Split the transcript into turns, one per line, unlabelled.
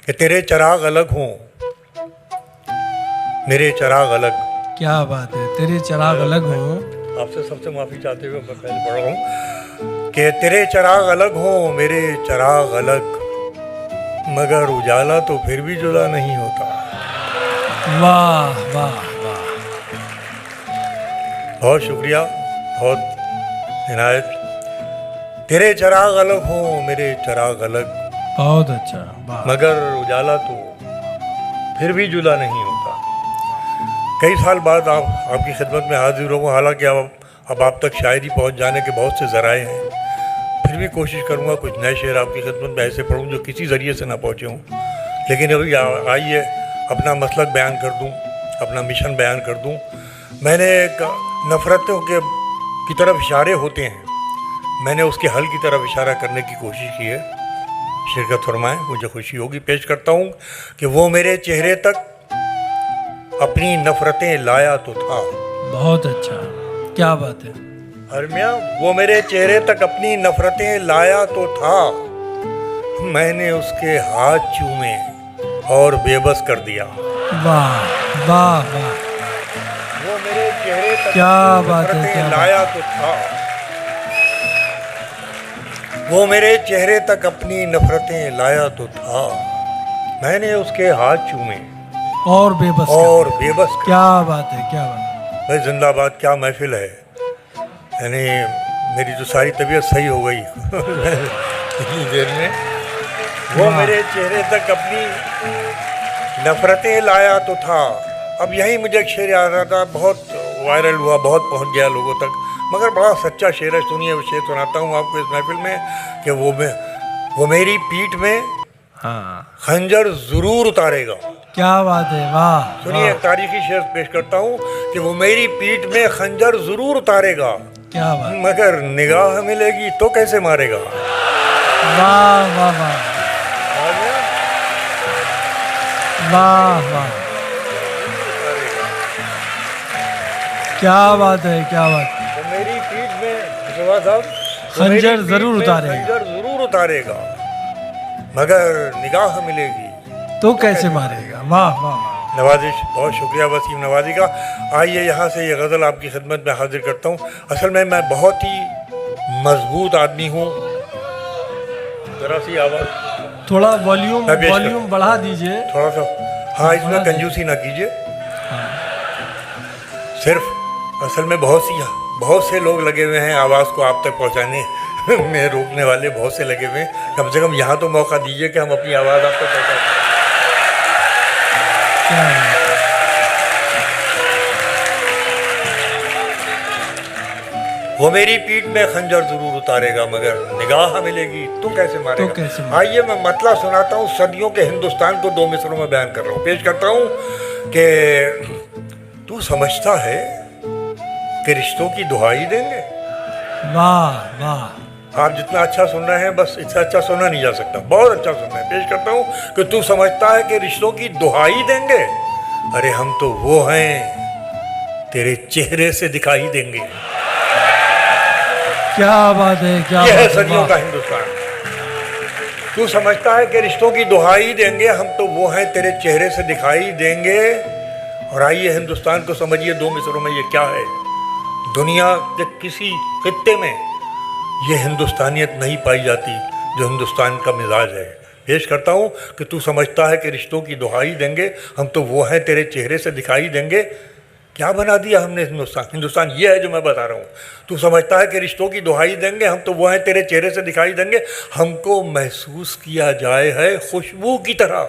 کہ تیرے چراغ الگ ہوں، میرے چراغ الگ.
کیا بات ہے، تیرے چراغ الگ ہوں.
آپ سے سب سے معافی چاہتے ہوئے میں پہلے پڑھ رہا ہوں کہ تیرے چراغ الگ ہوں، میرے چراغ الگ، مگر اجالا تو پھر بھی جدا نہیں ہوتا.
واہ واہ واہ.
بہت شکریہ، بہت عنایت. تیرے چراغ الگ ہوں، میرے چراغ الگ،
بہت اچھا. واہ.
مگر اجالا تو پھر بھی جدا نہیں ہوتا. کئی سال بعد آپ کی خدمت میں حاضر ہوں، حالانکہ اب آپ تک شاعری پہنچ جانے کے بہت سے ذرائع ہیں. پھر بھی کوشش کروں گا کچھ نئے شعر آپ کی خدمت میں ایسے پڑھوں جو کسی ذریعے سے نہ پہنچے ہوں. لیکن ابھی آئیے اپنا مسلک بیان کر دوں، اپنا مشن بیان کر دوں. میں نے ایک نفرتوں کی طرف اشارے ہوتے ہیں، میں نے اس کے حل کی طرف اشارہ کرنے کی کوشش کی ہے. شرکت فرمائیں، مجھے خوشی ہوگی. پیش کرتا ہوں کہ وہ میرے چہرے تک اپنی نفرتیں لایا تو تھا.
بہت اچھا، کیا بات ہے.
ارمیاں، وہ میرے چہرے تک اپنی نفرتیں لایا تو تھا، میں نے اس کے ہاتھ چومے اور بے بس کر دیا.
واہ واہ واہ.
وہ میرے چہرے تک
کیا
اپنی
بات ہے،
نفرتیں
کیا بات.
لایا تو تھا، وہ میرے چہرے تک اپنی نفرتیں لایا تو تھا، میں نے اس کے ہاتھ چومے
اور بے بس
اور بے بس کر.
کیا بات ہے، کیا بات ہے.
بھائی زندہ آباد، کیا محفل ہے. یعنی میری تو ساری طبیعت صحیح ہو گئی اتنی دیر میں. وہ میرے چہرے تک اپنی نفرتیں لایا تو تھا. اب یہیں مجھے ایک شعر یاد آ رہا تھا، بہت وائرل ہوا، بہت پہنچ گیا لوگوں تک، مگر بڑا سچا شعر ہے. سنیے، وہ شعر سناتا ہوں آپ کو اس محفل میں کہ وہ میری پیٹھ میں
ہاں،
خنجر ضرور اتارے گا.
کیا بات ہے. واہ.
سنیے، ایک تاریخی شعر پیش کرتا ہوں کہ وہ میری پیٹھ میں خنجر ضرور اتارے گا،
کیا بات.
مگر نگاہ ملے گی تو کیسے مارے گا.
واہ واہ واہ واہ واہ. کیا بات ہے، کیا بات.
وہ میری پیٹھ میں صاحب
خنجر ضرور اتارے گا،
خنجر ضرور اتارے گا، مگر نگاہ ملے گی
تو کیسے مارے گا. واہ واہ.
نوازش. بہت شکریہ وسیم نوازی کا. آئیے یہاں سے یہ غزل آپ کی خدمت میں حاضر کرتا ہوں. اصل میں بہت ہی مضبوط آدمی ہوں. ذرا سی آواز
تھوڑا والیوم بڑھا دیجئے
تھوڑا سا. ہاں، اس میں کنجوسی نہ کیجیے. صرف اصل میں بہت سے لوگ لگے ہوئے ہیں آواز کو آپ تک پہنچانے میں، روکنے والے بہت سے لگے ہوئے ہیں. کم سے کم یہاں تو موقع دیجیے کہ ہم اپنی آواز آپ تک پہنچائیں. وہ میری پیٹھ میں خنجر ضرور اتارے گا، مگر نگاہ ملے گی تو کیسے مارے گا. آئیے میں مطلع سناتا ہوں. صدیوں کے ہندوستان کو 2 مصروں میں بیان کر رہا ہوں. پیش کرتا ہوں کہ تو سمجھتا ہے کہ رشتوں کی دہائی دیں گے.
واہ واہ.
آپ جتنا اچھا سن رہے ہیں، بس اس سے اچھا سنا نہیں جا سکتا. بہت اچھا سننا ہے. پیش کرتا ہوں کہ تو سمجھتا ہے کہ رشتوں کی دہائی دیں گے. ارے ہم تو وہ ہیں تیرے چہرے سے دکھائی دیں گے.
کیا بات ہے، کیا
یہ ہے
بات.
صدیوں کا ہندوستان. تو سمجھتا ہے کہ رشتوں کی دہائی دیں گے، ہم تو وہ ہیں تیرے چہرے سے دکھائی دیں گے. اور آئیے ہندوستان کو سمجھیے 2 مصروں میں یہ کیا ہے. دنیا کے کسی خطے میں یہ ہندوستانیت نہیں پائی جاتی جو ہندوستان کا مزاج ہے. پیش کرتا ہوں کہ تو سمجھتا ہے کہ رشتوں کی دہائی دیں گے، ہم تو وہ ہیں تیرے چہرے سے دکھائی دیں گے. کیا بنا دیا ہم نے ہندوستان یہ ہے جو میں بتا رہا ہوں. تو سمجھتا ہے کہ رشتوں کی دہائی دیں گے، ہم تو وہ ہیں تیرے چہرے سے دکھائی دیں گے. ہم کو محسوس کیا جائے ہے خوشبو کی طرح.